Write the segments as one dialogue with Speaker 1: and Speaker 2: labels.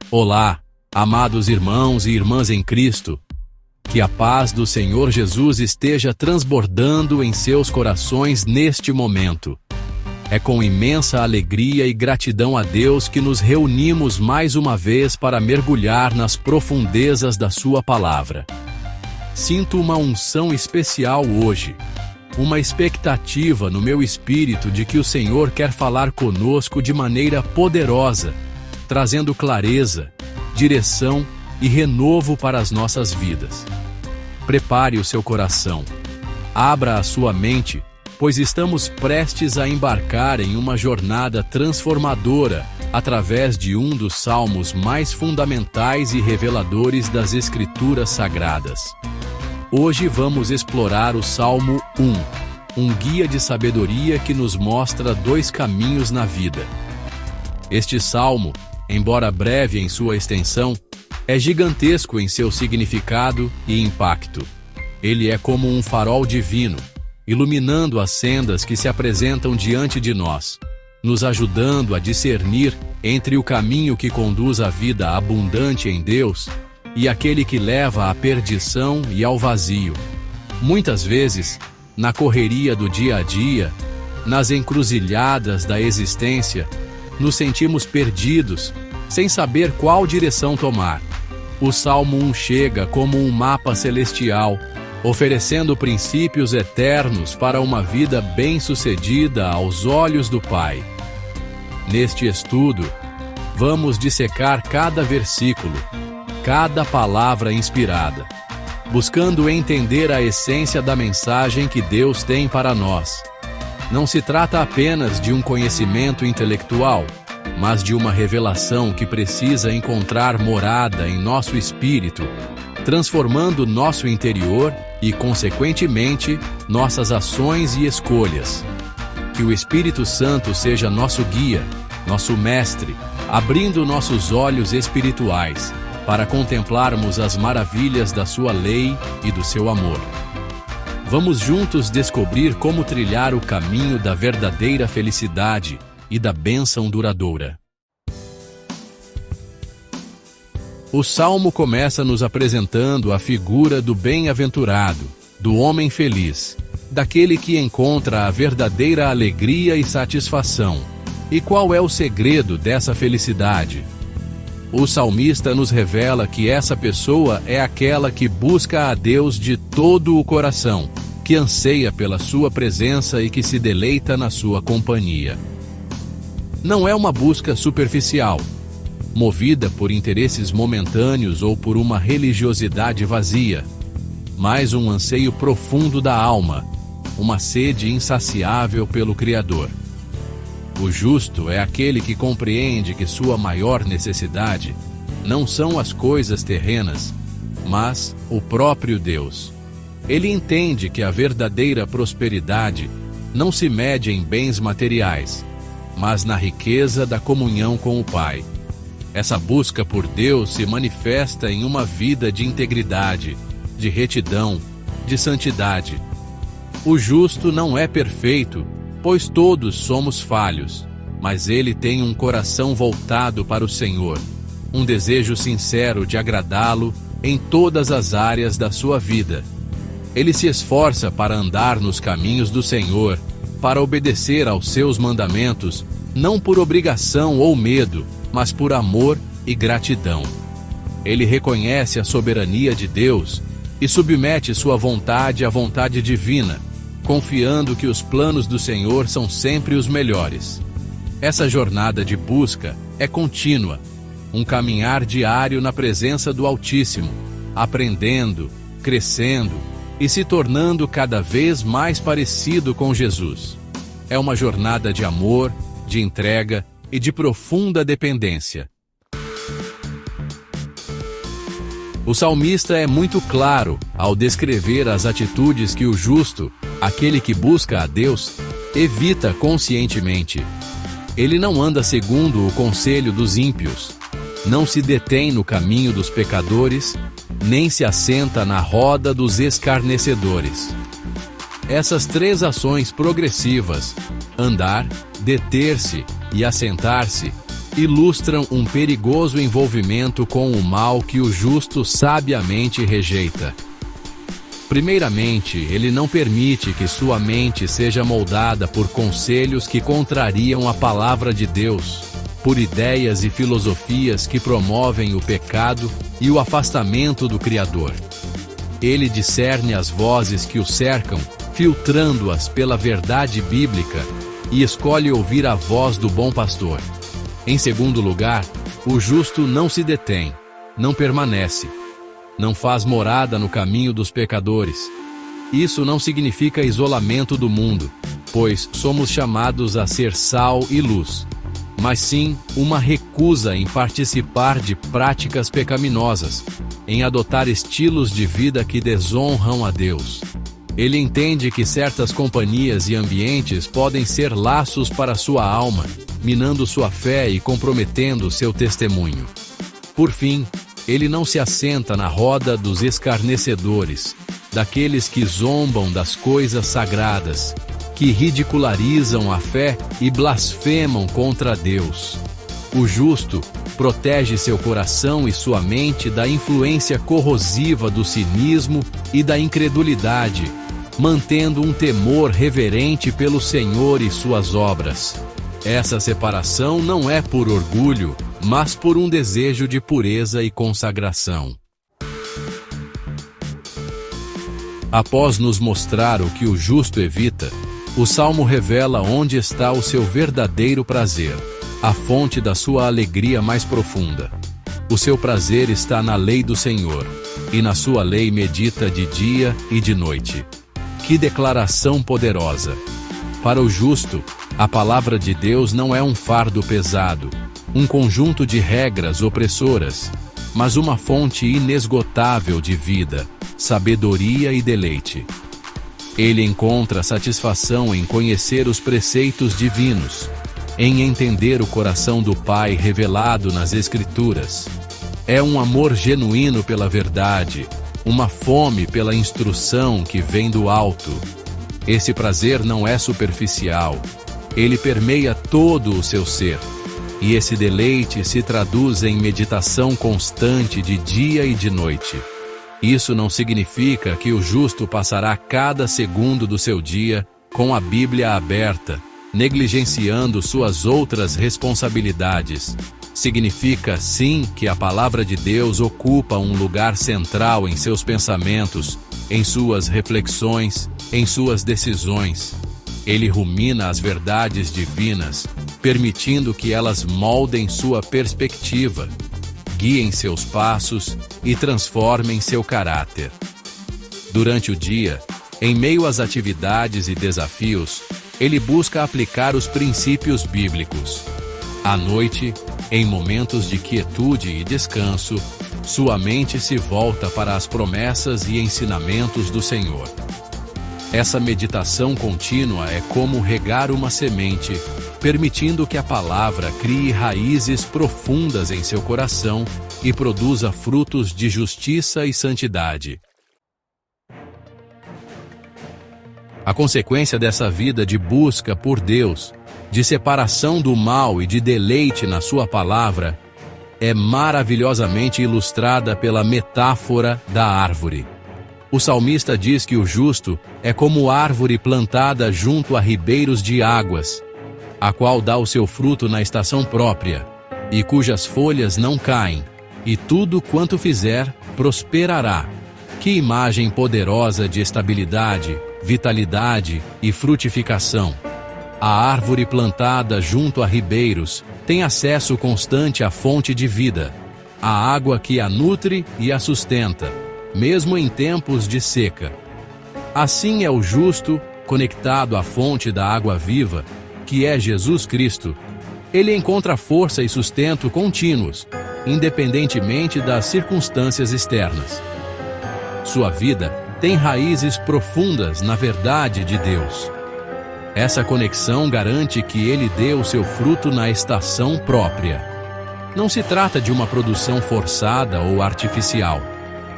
Speaker 1: Olá, amados irmãos e irmãs em Cristo. Que a paz do Senhor Jesus esteja transbordando em seus corações neste momento. É com imensa alegria e gratidão a Deus que nos reunimos mais uma vez para mergulhar nas profundezas da Sua Palavra. Sinto uma unção especial hoje, uma expectativa no meu espírito de que o Senhor quer falar conosco de maneira poderosa, trazendo clareza, direção e renovo para as nossas vidas. Prepare o seu coração, abra a sua mente, pois estamos prestes a embarcar em uma jornada transformadora através de um dos salmos mais fundamentais e reveladores das Escrituras Sagradas. Hoje vamos explorar o Salmo 1, um guia de sabedoria que nos mostra dois caminhos na vida. Este salmo, embora breve em sua extensão, é gigantesco em seu significado e impacto. Ele é como um farol divino, iluminando as sendas que se apresentam diante de nós, nos ajudando a discernir entre o caminho que conduz à vida abundante em Deus e aquele que leva à perdição e ao vazio. Muitas vezes, na correria do dia a dia, nas encruzilhadas da existência, nos sentimos perdidos, sem saber qual direção tomar. O Salmo 1 chega como um mapa celestial, oferecendo princípios eternos para uma vida bem-sucedida aos olhos do Pai. Neste estudo, vamos dissecar cada versículo, cada palavra inspirada, buscando entender a essência da mensagem que Deus tem para nós. Não se trata apenas de um conhecimento intelectual, mas de uma revelação que precisa encontrar morada em nosso espírito, transformando nosso interior e, consequentemente, nossas ações e escolhas. Que o Espírito Santo seja nosso guia, nosso mestre, abrindo nossos olhos espirituais para contemplarmos as maravilhas da sua lei e do seu amor. Vamos juntos descobrir como trilhar o caminho da verdadeira felicidade e da bênção duradoura. O Salmo começa nos apresentando a figura do bem-aventurado, do homem feliz, daquele que encontra a verdadeira alegria e satisfação. E qual é o segredo dessa felicidade? O salmista nos revela que essa pessoa é aquela que busca a Deus de todo o coração, que anseia pela sua presença e que se deleita na sua companhia. Não é uma busca superficial, movida por interesses momentâneos ou por uma religiosidade vazia, mas um anseio profundo da alma, uma sede insaciável pelo Criador. O justo é aquele que compreende que sua maior necessidade não são as coisas terrenas, mas o próprio Deus. Ele entende que a verdadeira prosperidade não se mede em bens materiais, mas na riqueza da comunhão com o Pai. Essa busca por Deus se manifesta em uma vida de integridade, de retidão, de santidade. O justo não é perfeito, pois todos somos falhos, mas ele tem um coração voltado para o Senhor, um desejo sincero de agradá-lo em todas as áreas da sua vida. Ele se esforça para andar nos caminhos do Senhor, para obedecer aos seus mandamentos, não por obrigação ou medo, mas por amor e gratidão. Ele reconhece a soberania de Deus e submete sua vontade à vontade divina, confiando que os planos do Senhor são sempre os melhores. Essa jornada de busca é contínua, um caminhar diário na presença do Altíssimo, aprendendo, crescendo e se tornando cada vez mais parecido com Jesus. É uma jornada de amor, de entrega e de profunda dependência. O salmista é muito claro ao descrever as atitudes que o justo, aquele que busca a Deus, evita conscientemente. Ele não anda segundo o conselho dos ímpios, não se detém no caminho dos pecadores, nem se assenta na roda dos escarnecedores. Essas três ações progressivas, andar, deter-se e assentar-se, ilustram um perigoso envolvimento com o mal que o justo sabiamente rejeita. Primeiramente, ele não permite que sua mente seja moldada por conselhos que contrariam a palavra de Deus, por ideias e filosofias que promovem o pecado e o afastamento do Criador. Ele discerne as vozes que o cercam, filtrando-as pela verdade bíblica, e escolhe ouvir a voz do bom pastor. Em segundo lugar, o justo não se detém, não permanece, não faz morada no caminho dos pecadores. Isso não significa isolamento do mundo, pois somos chamados a ser sal e luz, mas sim uma recusa em participar de práticas pecaminosas, em adotar estilos de vida que desonram a Deus. Ele entende que certas companhias e ambientes podem ser laços para sua alma, minando sua fé e comprometendo seu testemunho. Por fim, ele não se assenta na roda dos escarnecedores, daqueles que zombam das coisas sagradas, que ridicularizam a fé e blasfemam contra Deus. O justo protege seu coração e sua mente da influência corrosiva do cinismo e da incredulidade, mantendo um temor reverente pelo Senhor e suas obras. Essa separação não é por orgulho, mas por um desejo de pureza e consagração. Após nos mostrar o que o justo evita, o Salmo revela onde está o seu verdadeiro prazer, a fonte da sua alegria mais profunda. O seu prazer está na lei do Senhor, e na sua lei medita de dia e de noite. Que declaração poderosa! Para o justo, a palavra de Deus não é um fardo pesado, um conjunto de regras opressoras, mas uma fonte inesgotável de vida, sabedoria e deleite. Ele encontra satisfação em conhecer os preceitos divinos, em entender o coração do Pai revelado nas Escrituras. É um amor genuíno pela verdade, uma fome pela instrução que vem do alto. Esse prazer não é superficial, ele permeia todo o seu ser. E esse deleite se traduz em meditação constante de dia e de noite. Isso não significa que o justo passará cada segundo do seu dia com a Bíblia aberta, negligenciando suas outras responsabilidades. Significa, sim, que a palavra de Deus ocupa um lugar central em seus pensamentos, em suas reflexões, em suas decisões. Ele rumina as verdades divinas, permitindo que elas moldem sua perspectiva, guiem seus passos e transformem seu caráter. Durante o dia, em meio às atividades e desafios, ele busca aplicar os princípios bíblicos. À noite, em momentos de quietude e descanso, sua mente se volta para as promessas e ensinamentos do Senhor. Essa meditação contínua é como regar uma semente, permitindo que a palavra crie raízes profundas em seu coração e produza frutos de justiça e santidade. A consequência dessa vida de busca por Deus, de separação do mal e de deleite na sua palavra, é maravilhosamente ilustrada pela metáfora da árvore. O salmista diz que o justo é como árvore plantada junto a ribeiros de águas, a qual dá o seu fruto na estação própria, e cujas folhas não caem, e tudo quanto fizer prosperará. Que imagem poderosa de estabilidade, vitalidade e frutificação! A árvore plantada junto a ribeiros tem acesso constante à fonte de vida, à água que a nutre e a sustenta, mesmo em tempos de seca. Assim é o justo, conectado à fonte da água viva, que é Jesus Cristo. Ele encontra força e sustento contínuos, independentemente das circunstâncias externas. Sua vida tem raízes profundas na verdade de Deus. Essa conexão garante que ele dê o seu fruto na estação própria. Não se trata de uma produção forçada ou artificial,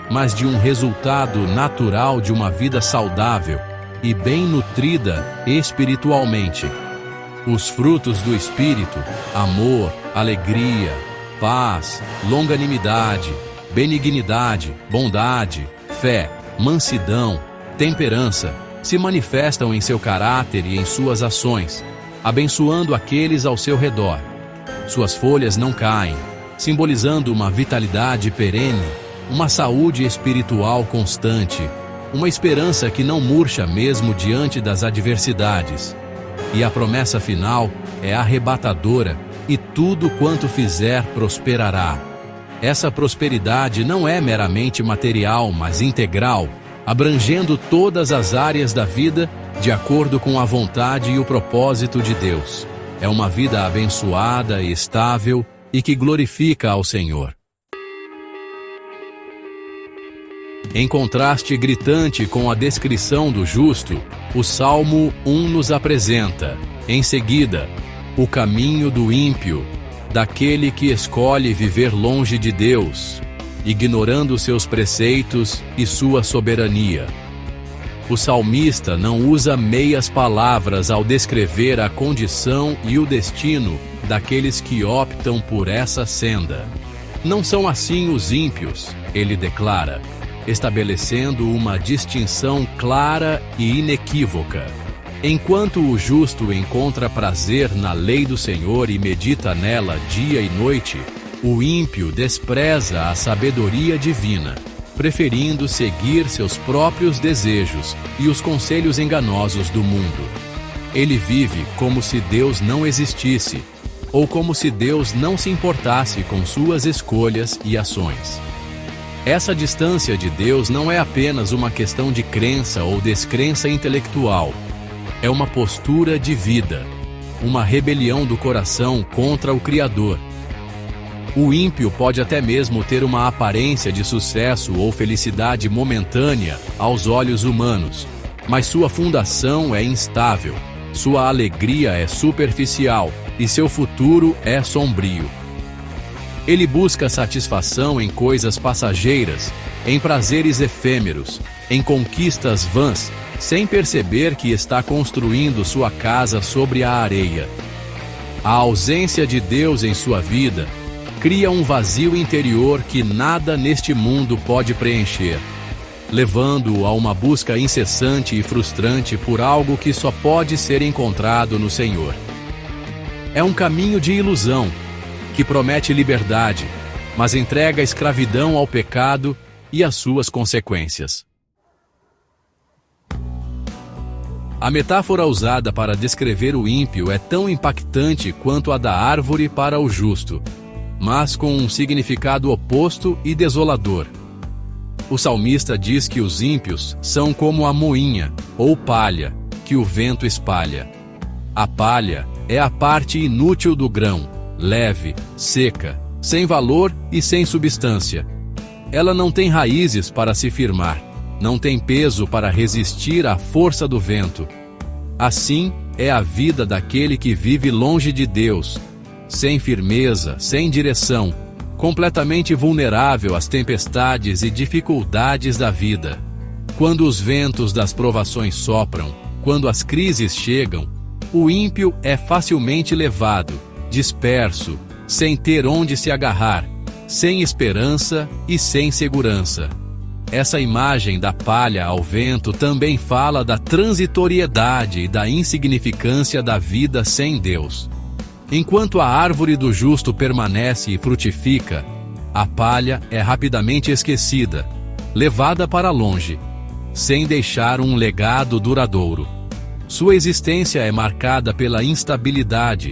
Speaker 1: mas de um resultado natural de uma vida saudável e bem nutrida espiritualmente. Os frutos do Espírito: amor, alegria, paz, longanimidade, benignidade, bondade, fé, mansidão, temperança, se manifestam em seu caráter e em suas ações, abençoando aqueles ao seu redor. Suas folhas não caem, simbolizando uma vitalidade perene, uma saúde espiritual constante, uma esperança que não murcha mesmo diante das adversidades. E a promessa final é arrebatadora: e tudo quanto fizer prosperará. Essa prosperidade não é meramente material, mas integral, abrangendo todas as áreas da vida de acordo com a vontade e o propósito de Deus. É uma vida abençoada e estável e que glorifica ao Senhor. Em contraste gritante com a descrição do justo, o Salmo 1 nos apresenta, em seguida, o caminho do ímpio, daquele que escolhe viver longe de Deus, ignorando seus preceitos e sua soberania. O salmista não usa meias palavras ao descrever a condição e o destino daqueles que optam por essa senda. Não são assim os ímpios, ele declara, estabelecendo uma distinção clara e inequívoca. Enquanto o justo encontra prazer na lei do Senhor e medita nela dia e noite, o ímpio despreza a sabedoria divina, preferindo seguir seus próprios desejos e os conselhos enganosos do mundo. Ele vive como se Deus não existisse, ou como se Deus não se importasse com suas escolhas e ações. Essa distância de Deus não é apenas uma questão de crença ou descrença intelectual. É uma postura de vida, uma rebelião do coração contra o Criador. O ímpio pode até mesmo ter uma aparência de sucesso ou felicidade momentânea aos olhos humanos, mas sua fundação é instável, sua alegria é superficial e seu futuro é sombrio. Ele busca satisfação em coisas passageiras, em prazeres efêmeros, em conquistas vãs, sem perceber que está construindo sua casa sobre a areia. A ausência de Deus em sua vida cria um vazio interior que nada neste mundo pode preencher, levando-o a uma busca incessante e frustrante por algo que só pode ser encontrado no Senhor. É um caminho de ilusão, que promete liberdade, mas entrega escravidão ao pecado e às suas consequências. A metáfora usada para descrever o ímpio é tão impactante quanto a da árvore para o justo, mas com um significado oposto e desolador. O salmista diz que os ímpios são como a moinha, ou palha, que o vento espalha. A palha é a parte inútil do grão, leve, seca, sem valor e sem substância. Ela não tem raízes para se firmar, não tem peso para resistir à força do vento. Assim é a vida daquele que vive longe de Deus, sem firmeza, sem direção, completamente vulnerável às tempestades e dificuldades da vida. Quando os ventos das provações sopram, quando as crises chegam, o ímpio é facilmente levado, disperso, sem ter onde se agarrar, sem esperança e sem segurança. Essa imagem da palha ao vento também fala da transitoriedade e da insignificância da vida sem Deus. Enquanto a árvore do justo permanece e frutifica, a palha é rapidamente esquecida, levada para longe, sem deixar um legado duradouro. Sua existência é marcada pela instabilidade,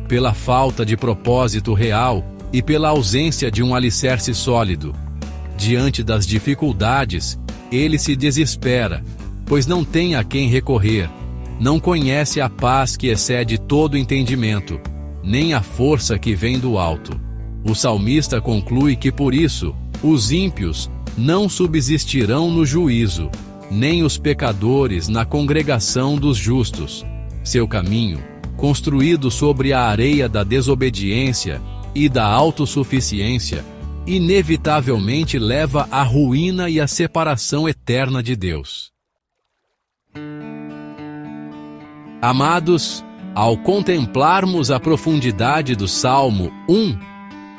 Speaker 1: pela falta de propósito real e pela ausência de um alicerce sólido. Diante das dificuldades, ele se desespera, pois não tem a quem recorrer, não conhece a paz que excede todo entendimento, nem a força que vem do alto. O salmista conclui que por isso, os ímpios não subsistirão no juízo, nem os pecadores na congregação dos justos. Seu caminho, construído sobre a areia da desobediência e da autossuficiência, inevitavelmente leva à ruína e à separação eterna de Deus. Amados, Ao contemplarmos a profundidade do Salmo 1,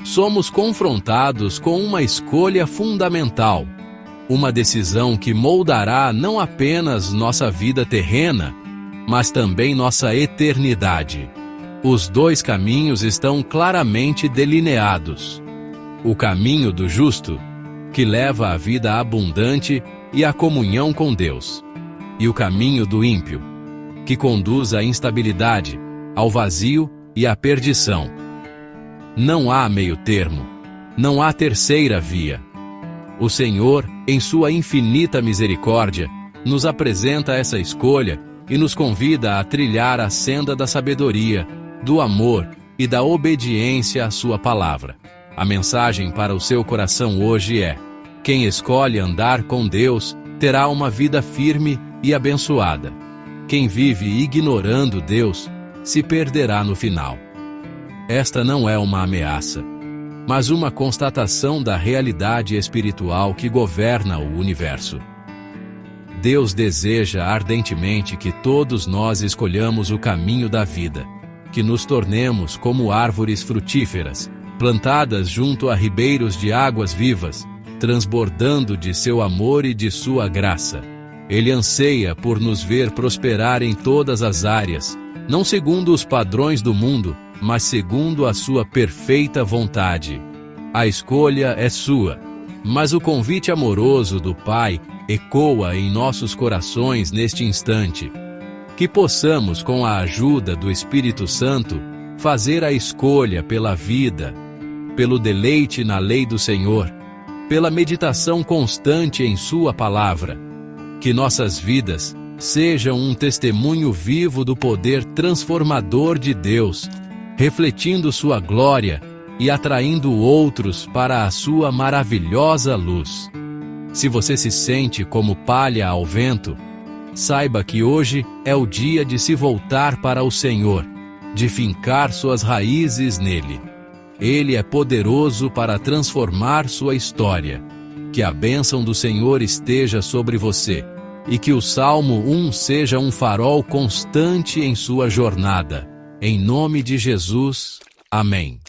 Speaker 1: somos confrontados com uma escolha fundamental, uma decisão que moldará não apenas nossa vida terrena, mas também nossa eternidade. Os dois caminhos estão claramente delineados. O caminho do justo, que leva à vida abundante e à comunhão com Deus, e o caminho do ímpio, que conduz à instabilidade, ao vazio e à perdição. Não há meio termo, não há terceira via. O Senhor, em sua infinita misericórdia, nos apresenta essa escolha e nos convida a trilhar a senda da sabedoria, do amor e da obediência à sua palavra. A mensagem para o seu coração hoje é: quem escolhe andar com Deus terá uma vida firme e abençoada. Quem vive ignorando Deus se perderá no final. Esta não é uma ameaça, mas uma constatação da realidade espiritual que governa o universo. Deus deseja ardentemente que todos nós escolhamos o caminho da vida, que nos tornemos como árvores frutíferas, plantadas junto a ribeiros de águas vivas, transbordando de seu amor e de sua graça. Ele anseia por nos ver prosperar em todas as áreas, não segundo os padrões do mundo, mas segundo a sua perfeita vontade. A escolha é sua, mas o convite amoroso do Pai ecoa em nossos corações neste instante. Que possamos, com a ajuda do Espírito Santo, fazer a escolha pela vida, pelo deleite na lei do Senhor, pela meditação constante em sua palavra. Que nossas vidas sejam um testemunho vivo do poder transformador de Deus, refletindo sua glória e atraindo outros para a sua maravilhosa luz. Se você se sente como palha ao vento, saiba que hoje é o dia de se voltar para o Senhor, de fincar suas raízes nele. Ele é poderoso para transformar sua história. Que a bênção do Senhor esteja sobre você e que o Salmo 1 seja um farol constante em sua jornada. Em nome de Jesus, amém.